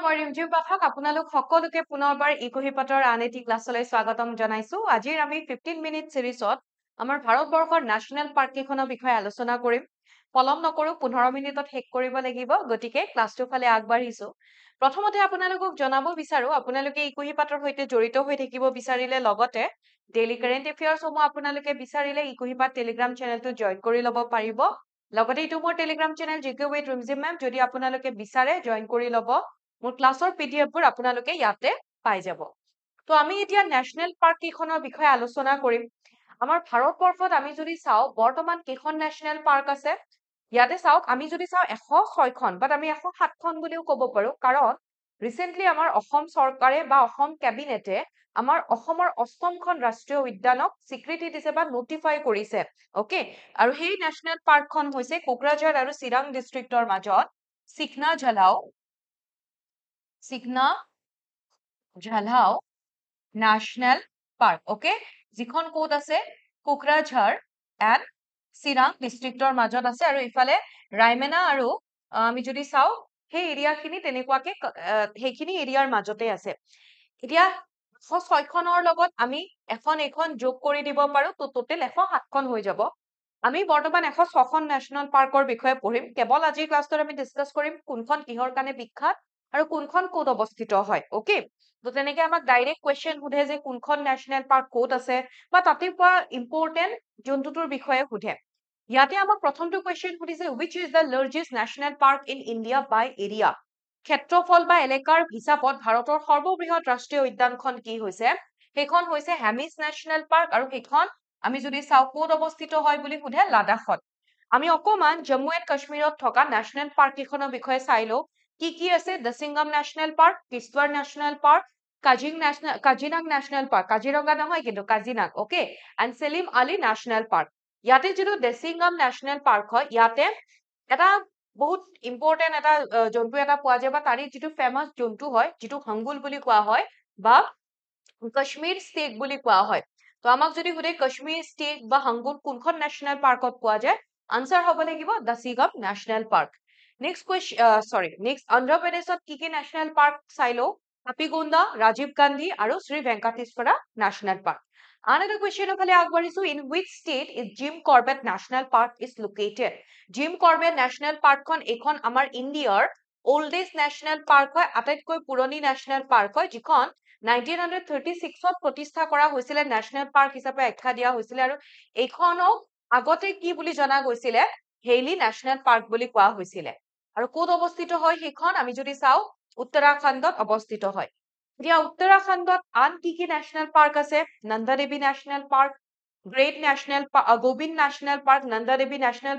মই ৰিমজিম পাঠক আপোনালোক সকলোকে পুনৰবাৰ ইকোহিপাতৰ আন এটি ক্লাছলৈ স্বাগতম জনাইছো আজিৰ আমি 15 মিনিট সিৰিজত আমাৰ ভাৰতবৰ্ষৰ ন্যাশনাল পাৰ্ক কেইখনৰ বিষয়ে আলোচনা কৰিম পলম নকৰো 15 মিনিটত শেষ কৰিব লাগিব গতিকে ক্লাছটো ফালে আগবাঢ়িছো প্ৰথমতে আপোনালোকক জনাব বিচাৰো আপোনালোকে ইকোহিপাতৰ সৈতে জড়িত হৈ থাকিব বিচাৰিলে লগতে ডেইলি কাৰেন্ট এফেয়াৰ্স সমূহ আপোনালোকে বিচাৰিলে ইকোহিপাত টেলিগ্ৰাম চেনেলটো জয়েন কৰি ল'ব পাৰিব লগতে ইটো মোৰ টেলিগ্ৰাম চেনেল জিকে উইথ ৰিমজিম মেম যদি আপোনালোকে বিচাৰে জয়েন কৰি ল'ব মোৰ ক্লাছৰ পিডিএফ বোৰ আপোনালোকে ইয়াতে পাই যাব তো আমি এতিয়া ন্যাশনাল পাৰ্ক কেইখনৰ বিষয়ে আলোচনা কৰিম আমাৰ ভাৰতবৰ্ষত আমি যদি চাও বৰ্তমান কেইখন ন্যাশনাল পাৰ্ক আছে ইয়াতে চাওক আমি যদি চাও 106খন বাট আমি 107খন বুলিও ক'ব পাৰো কাৰণ ৰিসেন্টলি আমাৰ অসম চৰকাৰে বা অসম ক্যাবিনেটে আমাৰ অসমৰ অষ্টমখন ৰাষ্ট্ৰীয় উদ্যানক স্বীকৃতি দিছে বা নোটিফাই কৰিছে ওকে আৰু সেই ন্যাশনাল পাৰ্কখন হৈছে কোকৰাঝাৰ আৰু চিৰাং ডিস্ট্ৰিক্টৰ মাজত চিকনা ঝালাও ন্যাশনাল পাৰ্ক ওকে যিখন কোড আছে কোকৰাঝাৰ এণ্ড চিৰাং ডিস্ট্ৰিক্টৰ মাজত আছে আৰু ইফালে ৰায়মেনা আৰু আমি যদি চাও সেই এৰিয়াখিনি তেনেকুৱাকে সেইখিনি এৰিয়াৰ মাজতে আছে এতিয়া 106খনৰ লগত আমি এখন যোগ কৰি দিব পাৰো তো টোটেল 107খন হৈ যাব আমি বৰ্তমান 106খন ন্যাশনাল পাৰ্কৰ বিষয়ে পঢ়িম কেৱল আজিৰ ক্লাছটোত আমি ডিসকাস কৰিম কোনখন কিহৰ কাৰণে বিখ্যাত আৰু কোনখন কোড অৱস্থিত হয় ওকে তো তেনেকে আমাক ডাইৰেক্ট কোৱেশ্চন সুধে যে কোনখন ন্যাশনাল পাৰ্ক কোড আছে বা তাতে পোৱা ইম্পৰ্টেন্ট জন্তুটোৰ বিষয়ে সুধে ইয়াতে আমাক প্ৰথমটো কোৱেশ্চন সুধিছে which is the largest national park in India by area ক্ষেত্ৰফল বা এলেকাৰ হিচাপত ভাৰতৰ সৰ্ববৃহৎ ৰাষ্ট্ৰীয় উদ্যানখন কি হৈছে সেইখন হৈছে হেমিছ ন্যাশনাল পাৰ্ক আৰু সেইখন আমি যদি চাও কোড অৱস্থিত হয় বুলি সুধে লাডাখত আমি অকমান জম্মু এণ্ড কাশ্মীৰত থকা ন্যাশনাল পাৰ্ক কেইখনৰ বিষয়ে চাইলো কি আছে Dachigam national park Kishtwar national park Kaziranga national park Kaziranga নহয় কিন্তু Kaziranga okay and Salim Ali national park ইয়াতে যিটো দসিংগাম ন্যাশনাল পাৰ্ক হয় ইয়াতে এটা বহুত ইম্পৰ্টেন্ট এটা জন্তু এটা পোৱা যায় বা তাৰি যিটো ফেমাস জন্তু হয় যিটো হাংগুল বুলি কোৱা হয় বা কাশ্মীৰ ষ্টেক বুলি কোৱা হয় তো আমাক যদি সুধে কাশ্মীৰ ষ্টেক বা হাংগুল কোনখন ন্যাশনাল পাৰ্কত পোৱা যায় আনসাৰ হ'ব লাগিব Dachigam national park next Andhra প্ৰদেশত কি ন্যাশনাল পাৰ্ক চাইলো কাপিগোণ্ডা ৰাজীৱ গান্ধী আৰু Shri Venkateswara national park Another question of Akbarisu in which state is Jim Corbett National Park is located? Jim Corbett National Park kon ekhon amar India'r oldest national park hoy ataitকৈ পুৰণি national park hoy jikhon 1936 ত প্ৰতিষ্ঠা কৰা হৈছিলে national park হিচাপে আখ্যা দিয়া হৈছিলে আৰু এখনক আগতে কি বুলি জনা গৈছিলে হেইলি national park বুলি কোৱা হৈছিলে আৰু ক'ত অৱস্থিত হয় সেইখন আমি যদি চাও উত্তৰাখণ্ডত অৱস্থিত হয় এতিয়া উত্তৰাখণ্ডত আন কি ন্যাশনাল পাৰ্ক আছে Nanda Devi national park great national Govind national park Nanda Devi national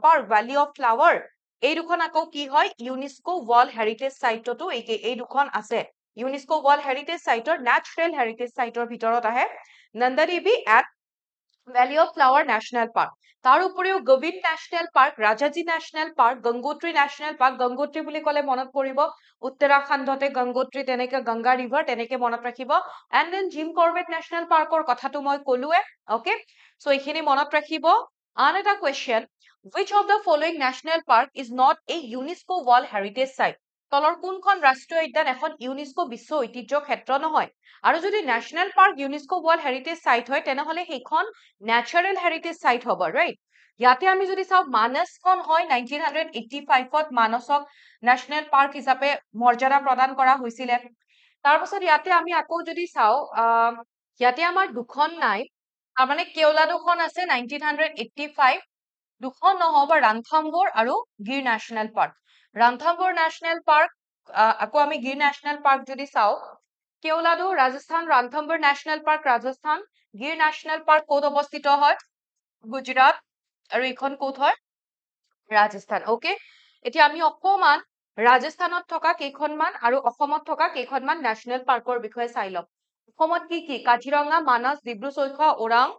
park valley of flower এই দুখন আকৌ কি হয় ইউনেস্কো ওয়াৰ্ল্ড হেৰিটেজ সাইটতো এই দুখন আছে ইউনেস্কো ওয়াৰ্ল্ড হেৰিটেজ সাইটৰ ন্যাচাৰেল হেৰিটেজ সাইটৰ ভিতৰত আহে Nanda Devi at valley of flower national park তাৰ উপৰিও Govind national park Rajaji national park Gangotri national park Gangotri বুলি ক'লে মনত পৰিব উত্তৰাখণ্ডতে গংগোত্ৰী তেনেকে গংগা ৰিভাৰ তেনেকে মনত ৰাখিব and then Jim Corbett national পাৰ্কৰ কথাটো মই ক'লোৱে ওকে সো এইখিনি মনত ৰাখিব আন এটা question which of the following national park is not a UNESCO World Heritage Site তলৰ কোনখন ৰাষ্ট্ৰীয় উদ্যান এখন ইউনেস্কো বিশ্ব ঐতিহ্য ক্ষেত্ৰ নহয় আৰু যদি national park UNESCO world heritage site হয় তেনেহলে সেইখন ন্যাচাৰেল হেৰিটেজ সাইট হ'ব ৰাইট ইয়াতে আমি যদি চাও মানসখন হয় 1985 ত মানসক ন্যাশনাল পাৰ্ক হিচাপে মৰ্যাদা প্ৰদান কৰা হৈছিলে তাৰ পাছত ইয়াতে আমি আকৌ যদি চাও ইয়াতে আমাৰ দুখন নাই মানে কেওলাদুখন আছে 1985 দুখন নহব ৰানথাম্বৰ আৰু গিৰ national park Ranthambore national park আকৌ আমি গিৰ ন্যাশনাল পাৰ্ক যদি চাও কেওলাদু ৰাজস্থান ৰানথাম্বৰ ন্যাশনাল পাৰ্ক ৰাজস্থান গিৰ ন্যাশনাল পাৰ্ক ক'ত অৱস্থিত হয় গুজৰাট আৰু এইখন ক'ত হয় ৰাজস্থান ওকে এতিয়া আমি অকমান ৰাজস্থানত থকা কেইখনমান আৰু অসমত থকা কেইখনমান ন্যাশনাল পাৰ্কৰ বিষয়ে চাই লম অসমত কি কাজিৰঙা মানস ডিব্ৰু চৈখোৱা ওৰাং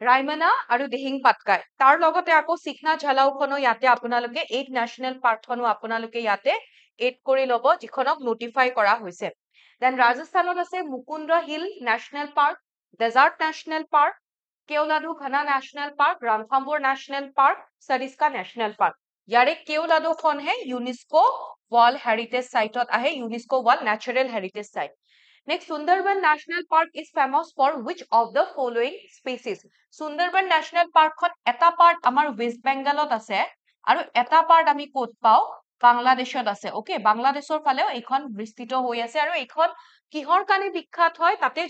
ৰায়মনা আৰু দিহিং পাটকাই তাৰ লগতে আকৌ চিকনা ঝালাওখনো ইয়াতে আপোনালোকে 8 ন্যাশনাল পাৰ্কখনো আপোনালোকে ইয়াতে এড কৰি লব যিখনক নোটিফাই কৰা হৈছে দেন ৰাজস্থানত আছে Mukundra hill national park desert national park Keoladeo Ghana national park Ranthambore national park Sariska national park ইয়াৰে কেওলাডোখনহে ইউনেস্কো ৱৰ্ল্ড হেৰিটেজ সাইটত আহে, UNESCO world natural heritage site. Next, Sundarban National Park is famous for which of the following species? Sundarban National Park খন এটা part আমাৰ West Bengal আছে আৰু এটা part আমি ক'ত পাও বাংলাদেশত আছে। ওকে, বাংলাদেশৰ ফালেও এইখন বিস্তৃত হৈ আছে আৰু এইখন কিহৰ কাৰণে বিখ্যাত হয়, তাতে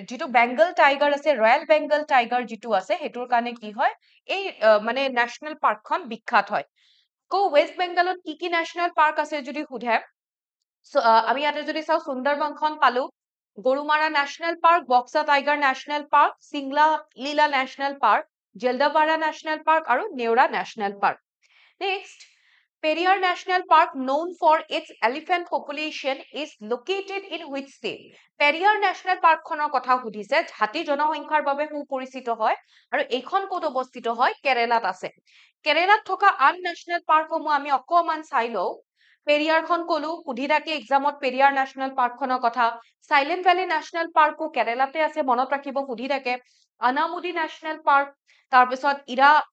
যিটো বেংগল টাইগাৰ আছে, ৰয়েল বেংগল টাইগাৰ যিটো আছে সেইটোৰ কাৰণে কি হয় এই মানে নেশ্যনেল পাৰ্কখন বিখ্যাত হয়। ৱেষ্ট বেংগলত কি নেশ্যনেল পাৰ্ক আছে যদি সোধে, আমি ইয়াতে যদি চাওঁ সুন্দৰবনখন পালো, Gorumara national park, Buxa tiger national park, Singalila national park, Jaldapara national park আৰু Neora national park. Next, Periyar National Park, known for its elephant population, is located in which state? Periyar National Park খনৰ কথা সুধিছে, হাতী জনসংখ্যাৰ বাবে সুপৰিচিত হয় আৰু এইখন ক'ত অৱস্থিত হয়, কেৰেলাত আছে। কেৰেলাত থকা আন নেশ্যনেল পাৰ্কসমূহ আমি অকমান চাই লওঁ। পেৰিয়াৰখন কলো, সুধি থাকে এক্সামত পেৰিয়াৰ নেশ্যনেল পাৰ্কখনৰ কথা। চাইলেণ্ট ভেলী নেশ্যনেল পাৰ্কো কেৰেলাতে আছে, মনত ৰাখিব, সুধি থাকে। আনামুদি নেশ্যনেল পাৰ্ক, তাৰপিছত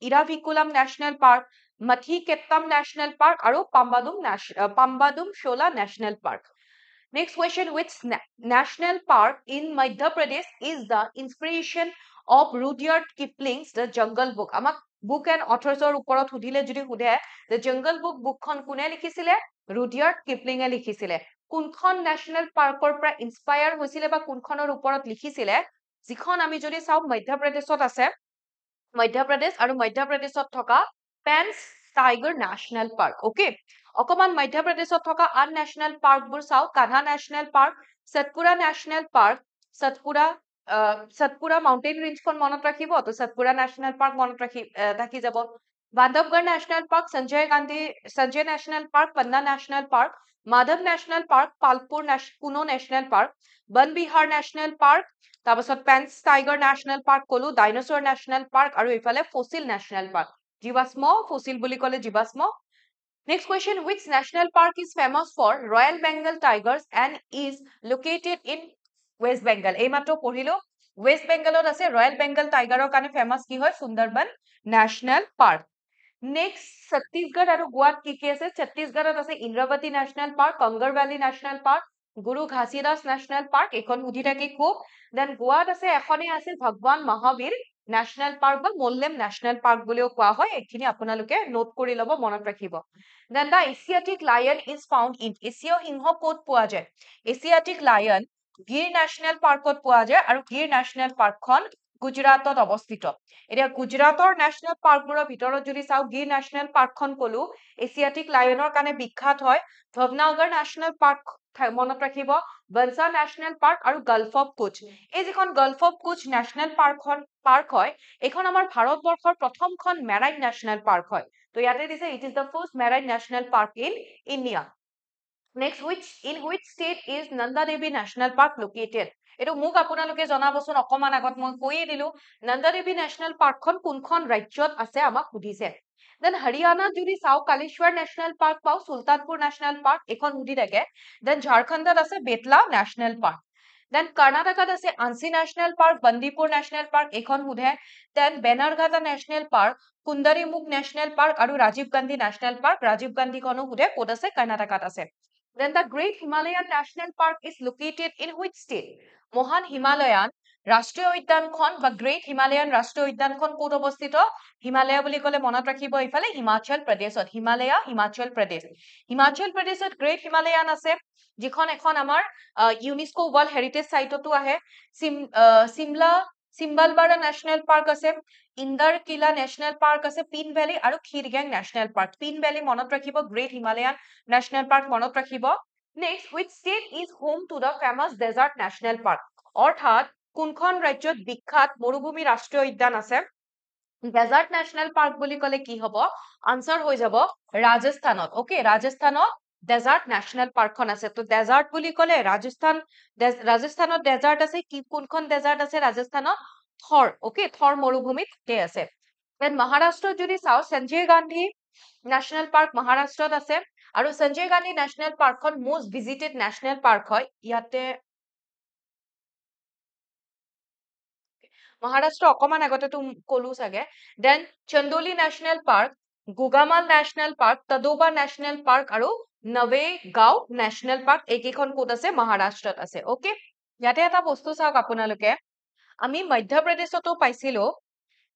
Eravikulam national park, Mathikettam National Park আৰু Pambadum Shola National Park. Next question, which national park in Madhya Pradesh is the inspiration of Rudyard Kipling's The Jungle Book? আমাক book and authors ৰ ওপৰত সুধিলে যদি সুধে, The Jungle Book বুকখন কোনে লিখিছিলে? Rudyard Kipling এ লিখিছিলে। কোনখন নেশ্যনেল পাৰ্কৰ পৰা ইনস্পায়াৰ হৈছিলে বা কোনখনৰ ওপৰত লিখিছিলে? যিখন আমি যদি চাওঁ মধ্য প্ৰদেশত আছে, মধ্য প্ৰদেশ আৰু মধ্য প্ৰদেশত থকা Pench tiger national park. Okay, অকমান মধ্য প্ৰদেশত থকা আন নেশ্যনেল পাৰ্কবোৰ চাওঁ। Kanha national park, Satpura national park, Satpura mountain ৰেঞ্জখন মনত ৰাখিব, তো সতপুৰা নেশ্যনেল পাৰ্ক মনত থাকি যাব। Bandhavgarh national park, Sanjay national park, Panna national park, Madhav national park, Palpur Kuno national park, Van Vihar national park, তাৰপিছত পেন্স টাইগাৰ নেশ্যনেল পাৰ্ক কলো, ডাইনোচৰ নেশ্যনেল পাৰ্ক আৰু এইফালে ফচিল নেশ্যনেল পাৰ্ক। জীৱাশ্ম, ফচিল বুলি ক'লে জীৱাশ্ম। Next question, which national park is famous for Royal Bengal tigers and is located in West Bengal? এইমাত্ৰ পঢ়িলো, West Bengalত আছে, Royal Bengal টাইগাৰৰ কাৰণে ফেমাস কি হয়, Sundarban national park. Next, Chhattisgarh আৰু গোৱাত কি আছে? ছত্তীশগড়ত আছে Indravati national park, Kanger valley national park, Guru Ghasidas national park, এইখন সুধি থাকি খুব। দেন গোৱাত আছে, এখনেই আছে ভগৱান মহাবীৰ নেশ্যনেল পাৰ্ক বা মোল্লেম নেশ্যনেল পাৰ্ক বুলিও কোৱা হয়। এইখিনি আপোনালোকে নোট কৰি ল'ব, মনত ৰাখিব। Then the Asiatic lion is found in, এছীয় সিংহ ক'ত পোৱা যায়? এছিয়াটিক লায়ন গিৰ নেশ্যনেল পাৰ্কত পোৱা যায় আৰু গিৰ নেশ্যনেল পাৰ্কখন গুজৰাটত অৱস্থিত। এতিয়া গুজৰাটৰ নেশ্যনেল পাৰ্কবোৰৰ ভিতৰত যদি চাওঁ, গিৰ নেশ্যনেল পাৰ্কখন কলো এছিয়াটিক লায়নৰ কাৰণে বিখ্যাত হয়। ভৱনাগৰ নেশ্যনেল পাৰ্ক মনত ৰাখিব, বনসা নেশ্যনেল পাৰ্ক আৰু গালফ অফ কোচ। এই যিখন Gulf of Koch national park হয়, এইখন আমাৰ ভাৰতবৰ্ষৰ প্ৰথমখন মেৰাইন নেশ্যনেল পাৰ্ক হয়। তো ইয়াতে দিছে, it is the first marine national park in India. Next, in which state is Nanda Devi National Park located? এইটো মোক আপোনালোকে জনাবচোন, অকমান আগত মই কৈয়ে দিলো, নন্দা দেৱী নেশ্যনেল পাৰ্কখন কোনখন ৰাজ্যত আছে আমাক সুধিছে। দেন হৰিয়ানাত যদি চাওঁ, কালেশ্বৰ নেশ্যনেল পাৰ্ক পাওঁ, সুলতানপুৰ নেশ্যনেল পাৰ্ক, এইখন সুধি থাকে। দেন ঝাৰখণ্ডত আছে বেতলা নেশ্যনেল পাৰ্ক। দেন কৰ্ণাটকত আছে Anshi national park, Bandipur national park, এইখন সোধে। Then Bannerghatta national park, Kudremukh national park আৰু ৰাজীৱ গান্ধী নেশ্যনেল পাৰ্ক, ৰাজীৱ গান্ধীখনো সোধে, ক'ত আছে, কৰ্ণাটকত আছে। Then the Great Himalayan National Park is located in which state? মহান হিমালয়ান ৰাষ্ট্ৰীয় উদ্যানখন বা গ্ৰেট হিমালয়ান ৰাষ্ট্ৰীয় উদ্যানখন ক'ত অৱস্থিত? হিমালয়া বুলি ক'লে মনত ৰাখিব এইফালে হিমাচল প্ৰদেশত, হিমালয়া হিমাচল প্ৰদেশ। হিমাচল প্ৰদেশত গ্ৰেট হিমালয়ান আছে, যিখন এখন আমাৰ ইউনেস্কো ৱৰ্ল্ড হেৰিটেজ সাইটতো আহে। চিম্বালবাৰা নেশ্যনেল পাৰ্ক আছে, ইন্দাৰকিলা নেশ্যনেল পাৰ্ক আছে, পিন ভেলী আৰু খিৰগেং নেশ্যনেল পাৰ্ক। পিন ভেলী মনত ৰাখিব, গ্ৰেট হিমালয়ান নেশ্যনেল পাৰ্ক মনত ৰাখিব। Next, which state is home to the famous desert national park? অৰ্থাৎ কোনখন ৰাজ্যত বিখ্যাত মৰুভূমি ৰাষ্ট্ৰীয় উদ্যান আছে? ডেজাৰ্ট নেশ্যনেল পাৰ্ক বুলি ক'লে কি হ'ব? আনসাৰ হৈ যাব ৰাজস্থানত। ওকে, ৰাজস্থানত ডেজাৰ্ট নেশ্যনেল পাৰ্কখন আছে। তো ডেজাৰ্ট বুলি ক'লে ৰাজস্থানত ডেজাৰ্ট আছে, কোনখন ডেজাৰ্ট আছে ৰাজস্থানত? থৰ। ওকে, থৰ মৰুভূমিত আছে। দেন মহাৰাষ্ট্ৰত যদি চাওঁ, সঞ্জয় গান্ধী নেশ্যনেল পাৰ্ক মহাৰাষ্ট্ৰত আছে আৰু সঞ্জয় গান্ধী নেশ্যনেল পাৰ্কখন মষ্ট ভিজিটেড নেশ্যনেল পাৰ্ক হয়। ইয়াতে মহাৰাষ্ট্ৰ অকমান আগতেতো কলো চাগে। Then Chandoli national park, Gugamal national park, Tadoba national park আৰু নৱেগাঁও নেশ্যনেল পাৰ্ক এইকেইখন ক'ত আছে মহাৰাষ্ট্ৰত আছে অকে ইয়াতে এটা বস্তু চাওক আপোনালোকে আমি মধ্যপ্ৰদেশতো পাইছিলো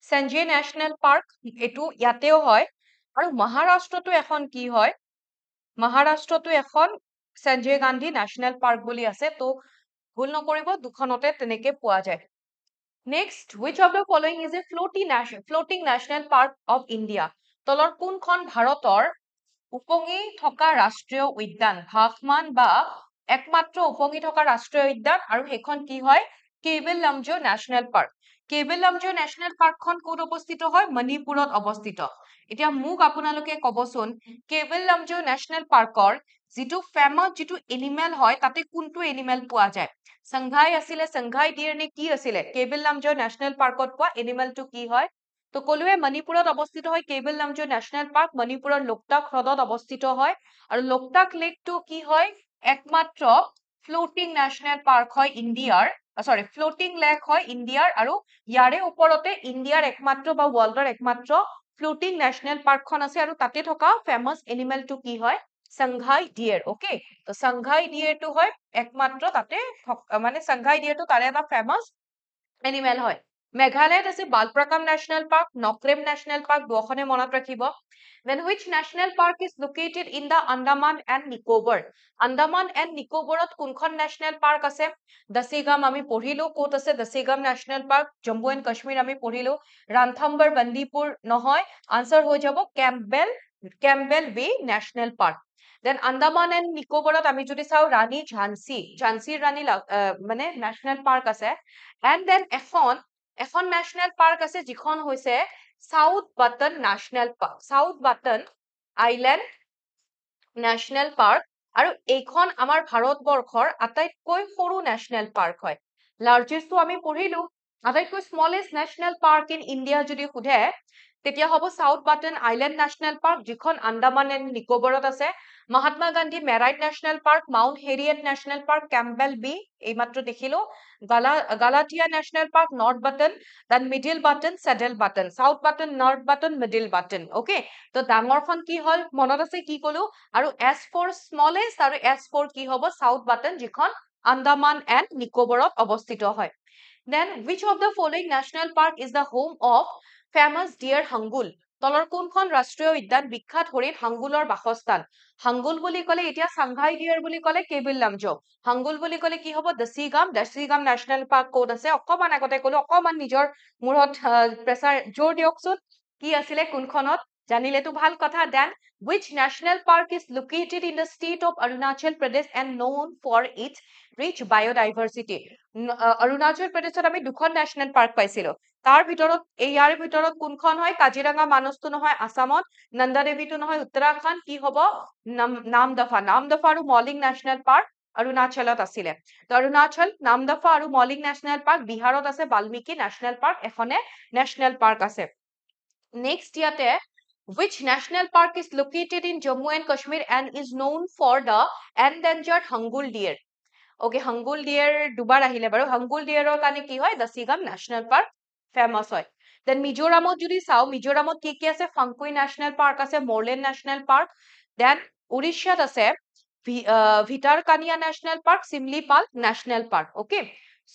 সঞ্জয় নেশ্যনেল পাৰ্ক এইটো ইয়াতেও হয় আৰু মহাৰাষ্ট্ৰতো এখন কি হয় মহাৰাষ্ট্ৰতো এখন সঞ্জয় গান্ধী নেশ্যনেল পাৰ্ক বুলি আছে তো ভুল নকৰিব দুখনতে তেনেকে পোৱা যায় Next, which of the following is a floating national park of India? তলৰ কোনখন ভাৰতৰ উপঙি থকা ৰাষ্ট্ৰীয় উদ্যান ভাসমান বা একমাত্ৰ উপঙি থকা ৰাষ্ট্ৰীয় উদ্যান আৰু সেইখন কি হয় cable লামজো national park cable লামজো national পাৰ্কখন ক'ত অৱস্থিত হয় মণিপুৰত অৱস্থিত এতিয়া মোক আপোনালোকে ক'বচোন কেবল লামজো নেশ্যনেল পাৰ্কৰ যিটো ফেমাছ যিটো এনিমেল হয় তাতে কোনটো এনিমেল পোৱা যায় সংঘাই আছিলে সংঘাই ডিয়েৰ নে কি আছিলে কেবল লামজো নেশ্যনেল পাৰ্কত পোৱা এনিমেলটো কি হয় তো কলোৱে মণিপুৰত অৱস্থিত হয় কেবল লামজো নেশ্যনেল পাৰ্ক মণিপুৰৰ লোকটাক হ্ৰদত অৱস্থিত হয় আৰু লোকটাক লেকটো কি হয় একমাত্ৰ ফ্লোটিং নেশ্যনেল পাৰ্ক হয় ইণ্ডিয়াৰ সৰি ফ্লোটিং লেক হয় ইণ্ডিয়াৰ আৰু ইয়াৰে ওপৰতে ইণ্ডিয়াৰ একমাত্ৰ বা ৱৰ্ল্ডৰ একমাত্ৰ ফ্লোটিং নেশ্যনেল পাৰ্কখন আছে আৰু তাতে থকা ফেমাছ এনিমেলটো কি হয় সংঘাই ডিয়েৰ ওকে তো সংঘাই ডিয়েৰটো হয় একমাত্ৰ তাতে মানে সংঘাই ডিয়েৰটো তাৰে এটা ফেমাছ এনিমেল হয় মেঘালয়ত আছে বালপ্ৰাকাম নেশ্যনেল পাৰ্ক নক্ৰেম নেশ্যনেল পাৰ্ক দুখনে মনত ৰাখিব then which national park is located in the Andaman and Nicobar Andaman and Nicobarত কোনখন নেশ্যনেল পাৰ্ক আছে দসিগাম আমি পঢ়িলো ক'ত আছে Dachigam national park Jammu and Kashmir আমি পঢ়িলো ৰানথাম্বৰ বন্দিপুৰ নহয় আনসাৰ হৈ যাব Campbell bay national park then Andaman and নিকোবৰত আমি যদি চাওঁ ৰাণী ঝান্সীৰ ৰাণী মানে নেশ্যনেল পাৰ্ক আছে এণ্ড দেন এখন নেশ্যনেল পাৰ্ক আছে যিখন হৈছে south button national park south button island national park আৰু এইখন আমাৰ ভাৰতবৰ্ষৰ আটাইতকৈ সৰু নেশ্যনেল পাৰ্ক হয় লাৰ্জেষ্টটো আমি পঢ়িলো আটাইতকৈ smallest national park in India যদি সোধে তেতিয়া হ'ব south button island national park যিখন আন্দামান এণ্ড নিকোবৰত আছে Mahatma Gandhi marine national park mount Harriet national park Campbell bay এইমাত্ৰ দেখিলো Galathea national park north button then middle button saddle button south button north button middle button okay তো ডাঙৰখন কি হ'ল মনত আছে কি ক'লো আৰু এছ ফৰ স্মলেষ্ট আৰু এছ ফৰ কি হ'ব সাউথ বাটন যিখন আন্দামান এণ্ড নিকোবৰত অৱস্থিত হয় then which of the following national park is the home of famous deer hangul তলৰ কোনখন ৰাষ্ট্ৰীয় উদ্যান বিখ্যাত হৰিণ হাংগুলৰ বাসস্থান হাংগুল বুলি ক'লে এতিয়া সাংঘাই ডিয়াৰ বুলি ক'লে কেবল লামজো হাংগুল বুলি ক'লে কি হ'ব দসিগাম নেশ্যনেল পাৰ্ক ক'ত আছে অকমান আগতে ক'লো অকমান নিজৰ মূৰত প্ৰেছাৰ জোৰ দিয়কচোন কি আছিলে কোনখনত জানিলেতো ভাল কথা then which national park is located in the state of Arunachal Pradesh and known for its rich biodiversity Arunachal প্ৰদেশত আমি দুখন নেশ্যনেল পাৰ্ক পাইছিলো তাৰ ভিতৰত ইয়াৰ ভিতৰত কোনখন হয় কাজিৰঙা মানসটো নহয় আসামত নন্দাদেৱীটো নহয় উত্তৰাখণ্ড কি হ'ব নামদফা আৰু মলিং নেশ্যনেল পাৰ্ক অৰুণাচলত আছিলে অৰুণাচল নামদফা আৰু মলিং নেশ্যনেল পাৰ্ক বিহাৰত আছে বাল্মীকি নেশ্যনেল পাৰ্ক এখনে নেশ্যনেল পাৰ্ক আছে নেক্সট ইয়াতে which national park is located in Jammu and Kashmir and is known for the endangered Hangul deer okay Hangul deer দুবাৰ আহিলে বাৰু হাংগুল ডিয়েৰৰ কাৰণে কি হয় দসিগাম নেশ্যনেল পাৰ্ক ফেমাছ হয় দেন মিজোৰামত যদি চাওঁ মিজোৰামত কি আছে ফাংকুই নেশ্যনেল পাৰ্ক আছে মৰলেন নেশ্যনেল পাৰ্ক দেন উৰিষ্যাত আছে Bhitarkanika national park Simlipal national park okay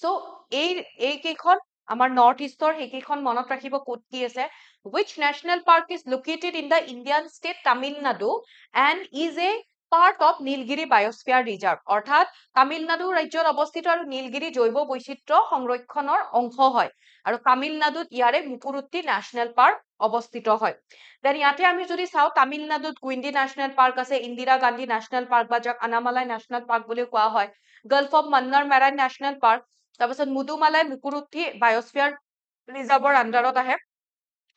so' এই কেইখন আমাৰ নৰ্থ ইষ্টৰ সেইকেইখন মনত ৰাখিব ক'ত কি আছে which national park is located in the Indian state Tamil Nadu and is a part of Nilgiri biosphere reserve অৰ্থাৎ তামিলনাডু ৰাজ্যত অৱস্থিত আৰু নীলগিৰি জৈৱ বৈচিত্ৰ্য সংৰক্ষণৰ অংশ হয় আৰু তামিলনাডুত ইয়াৰে মুকুৰুটি নেশ্যনেল পাৰ্ক অৱস্থিত হয় দেন ইয়াতে আমি যদি চাওঁ তামিলনাডুত গুইণ্ডি নেশ্যনেল পাৰ্ক আছে ইন্দিৰা গান্ধী নেশ্যনেল পাৰ্ক বা যাক আনামালাই নেশ্যনেল পাৰ্ক বুলিও কোৱা হয় gulf of Mannar marine national park তাৰপিছত মুদুমালাই মুকুৰুটি বায়োস্ফিয়াৰ ৰিজাৰ্ভৰ আণ্ডাৰত আহে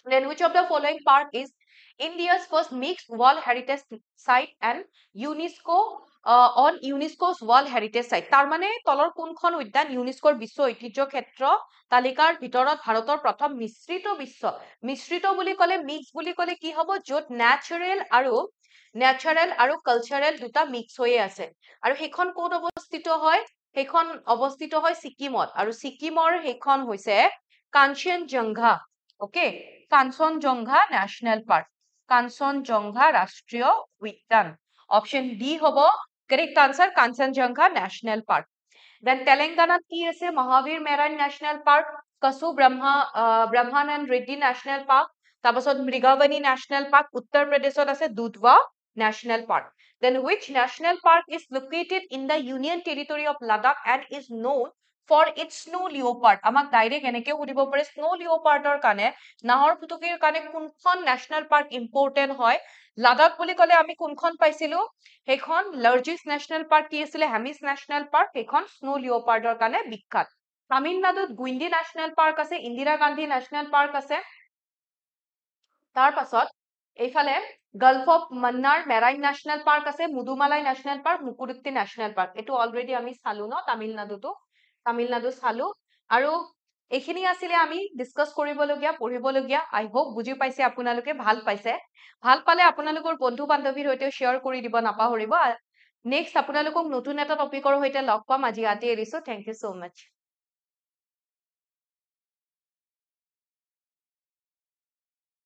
then which of the following park is India's first mixed World Heritage Site and UNESCO on UNESCO's World Heritage Site তাৰ মানে তলৰ কোনখন উদ্যান ইউনেস্কোৰ বিশ্ব ঐতিহ্য ক্ষেত্ৰ তালিকাৰ ভিতৰত ভাৰতৰ প্ৰথম মিশ্ৰিত বুলি ক'লে মিক্স বুলি ক'লে কি হ'ব য'ত নেচাৰেল আৰু কালচাৰেল দুটা মিক্স হৈয়ে আছে আৰু সেইখন ক'ত অৱস্থিত হয় সেইখন অৱস্থিত হয় ছিকিমত আৰু ছিকিমৰ সেইখন হৈছে Kanchenjunga okay Kanchenjunga national park Kanchenjunga ৰাষ্ট্ৰীয় উদ্যান অপশ্যন ডি হ'ব correct answer Kanchenjunga national park then তেলেঙ্গানাত কি আছে Mahavir marine national park Kasu Brahmananda Reddy national park তাৰপাছত মৃগাৱনী ন্যাশনাল পাৰ্ক উত্তৰ প্ৰদেশত আছে Dudhwa national park then which national park is located in the union territory of Ladakh and is known for its snow leopard আমাক direct এনেকে সুধিব পাৰে snow leopardৰ কাৰণে নাহৰ ফুটুকিৰ কাৰণে কোনখন ন্যাশনাল পাৰ্ক ইম্পৰ্টেন্ট হয় লাডাখ বুলি ক'লে আমি কোনখন পাইছিলো সেইখন লাৰ্জিছ ন্যাশনাল পাৰ্ক কি আছিল হেমিছ ন্যাশনাল পাৰ্ক সেইখন স্নো লিওপাৰ্ডৰ কাৰণে বিখ্যাত তামিলনাডুত গুইণ্ডি ন্যাশনাল পাৰ্ক আছে ইন্দিৰা গান্ধী ন্যাশনাল পাৰ্ক আছে তাৰ পাছত এইফালে gulf of Mannar marine national park আছে Mudumalai national park Mukurthi national park এটো অলৰেডি আমি চালো ন তামিলনাডু চালো আৰু এইখিনি আছিলে আমি ডিসকাস কৰিবলগীয়া পঢ়িবলগীয়া আই হোপ বুজি পাইছে আপোনালোকে ভাল পাইছে ভাল পালে আপোনালোকৰ বন্ধু বান্ধৱীৰ সৈতে শ্বেয়াৰ কৰি দিব নাপাহৰিব নেক্সট আপোনালোকক নতুন এটা টপিকৰ সৈতে লগ পাম আজি ইয়াতে এৰিছো থ্যাংক ইউ সো মাচ